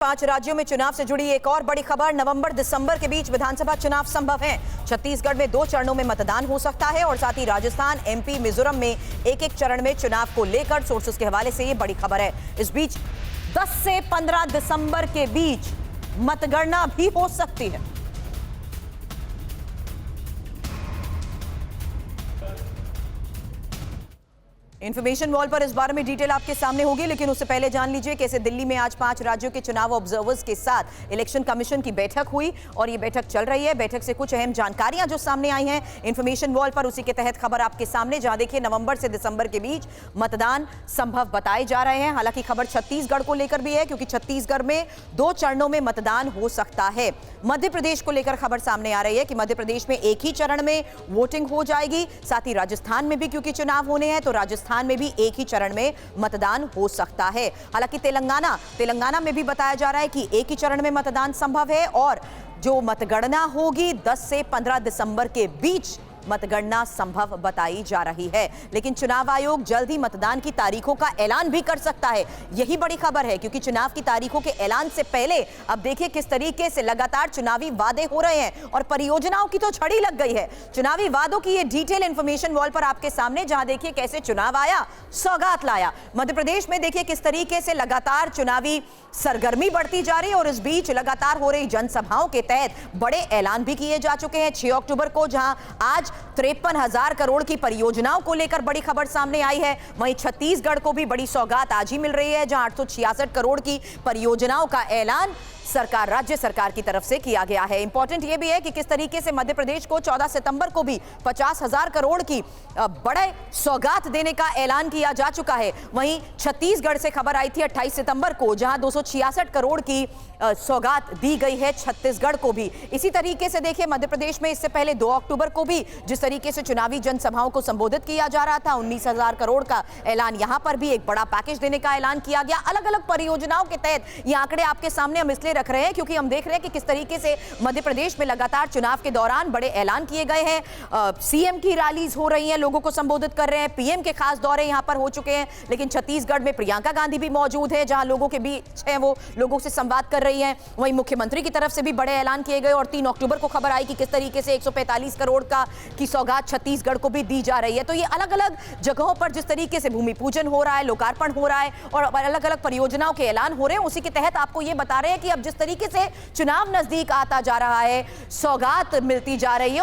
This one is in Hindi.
5 राज्यों में चुनाव से जुड़ी एक और बड़ी खबर। नवंबर दिसंबर के बीच विधानसभा चुनाव संभव है। छत्तीसगढ़ में 2 चरणों में मतदान हो सकता है और साथ ही राजस्थान, एमपी, मिजोरम में एक-एक चरण में चुनाव को लेकर सोर्सेस के हवाले से ये बड़ी खबर है। इस बीच 10 से 15 दिसंबर के बीच मतगणना भी हो सकती है। इंफॉर्मेशन वॉल पर इस बारे में डिटेल आपके सामने होगी, लेकिन उससे पहले जान लीजिए कैसे दिल्ली में आज 5 राज्यों के चुनाव ऑब्जर्वर्स के साथ इलेक्शन कमीशन की बैठक हुई और ये बैठक चल रही है। बैठक से कुछ अहम जानकारियां जो सामने आई हैं इंफॉर्मेशन वॉल पर, उसी के तहत खबर आपके सामने, जहां देखिए नवंबर से दिसंबर के बीच मतदान संभव बताए जा रहे हैं। हालांकि खबर छत्तीसगढ़ को लेकर भी है, क्योंकि छत्तीसगढ़ में 2 चरणों में मतदान हो सकता है। मध्य प्रदेश को लेकर खबर सामने आ रही है कि मध्य प्रदेश में एक ही चरण में वोटिंग हो जाएगी। साथ ही राजस्थान में भी क्योंकि चुनाव होने हैं तो राजस्थान में भी एक ही चरण में मतदान हो सकता है। हालांकि तेलंगाना में भी बताया जा रहा है कि एक ही चरण में मतदान संभव है और जो मतगणना होगी 10 से 15 दिसंबर के बीच मतगणना संभव बताई जा रही है। लेकिन चुनाव आयोग जल्द ही मतदान की तारीखों का ऐलान भी कर सकता है। यही बड़ी खबर है, क्योंकि चुनाव की तारीखों के ऐलान से पहले अब देखिए किस तरीके से लगातार चुनावी वादे हो रहे हैं और परियोजनाओं की तो छड़ी लग गई है। चुनावी वादों की ये डिटेल इंफॉर्मेशन वॉल पर आपके सामने, जहां देखिए कैसे चुनाव आया, सौगात लाया। मध्य प्रदेश में देखिए किस तरीके से लगातार चुनावी सरगर्मी बढ़ती जा रही है और इस बीच लगातार हो रही जनसभाओं के तहत बड़े ऐलान भी किए जा चुके हैं। 6 अक्टूबर को जहां आज 53,000 करोड़ की परियोजनाओं को लेकर बड़ी खबर सामने आई है, वहीं छत्तीसगढ़ को भी बड़ी सौगात आज ही मिल रही है, जहां 866 करोड़ की परियोजनाओं का ऐलान राज्य सरकार की तरफ से किया गया है। इंपॉर्टेंट यह भी है कि किस तरीके से मध्य प्रदेश को 14 सितंबर को भी 50,000 करोड़ की बड़े सौगात देने का ऐलान किया जा चुका है। वहीं छत्तीसगढ़ से खबर आई थी 28 सितंबर को, जहां 266 करोड़ की सौगात दी गई है छत्तीसगढ़ को भी। इसी तरीके से देखिए मध्य प्रदेश में इससे पहले 2 अक्टूबर को भी जिस तरीके से चुनावी जनसभाओं को संबोधित किया जा रहा था, 19,000 करोड़ का ऐलान, यहां पर भी एक बड़ा पैकेज देने का ऐलान किया गया। अलग अलग परियोजनाओं के तहत ये आंकड़े आपके सामने हम इसलिए रख रहे हैं क्योंकि हम देख रहे हैं कि किस तरीके से मध्य प्रदेश में लगातार चुनाव के दौरान बड़े ऐलान किए गए हैं। सीएम की रैलीज हो रही हैं, लोगों को संबोधित कर रहे हैं, पीएम के खास दौरे यहां पर हो चुके हैं। लेकिन छत्तीसगढ़ में प्रियंका गांधी भी मौजूद है, जहां लोगों के बीच है, वो लोगों से संवाद कर रही हैं। वहीं मुख्यमंत्री की तरफ से भी बड़े ऐलान किए गए और 3 अक्टूबर को खबर आई कि किस तरीके से 145 करोड़ की सौगात छत्तीसगढ़ को भी दी जा रही है। तो ये अलग अलग जगहों पर जिस तरीके से भूमि पूजन हो रहा है, लोकार्पण हो रहा है और अलग अलग परियोजनाओं के ऐलान हो रहे हैं, उसी के तहत आपको ये बता रहे हैं कि अब जिस तरीके से चुनाव नजदीक आता जा रहा है, सौगात मिलती जा रही है।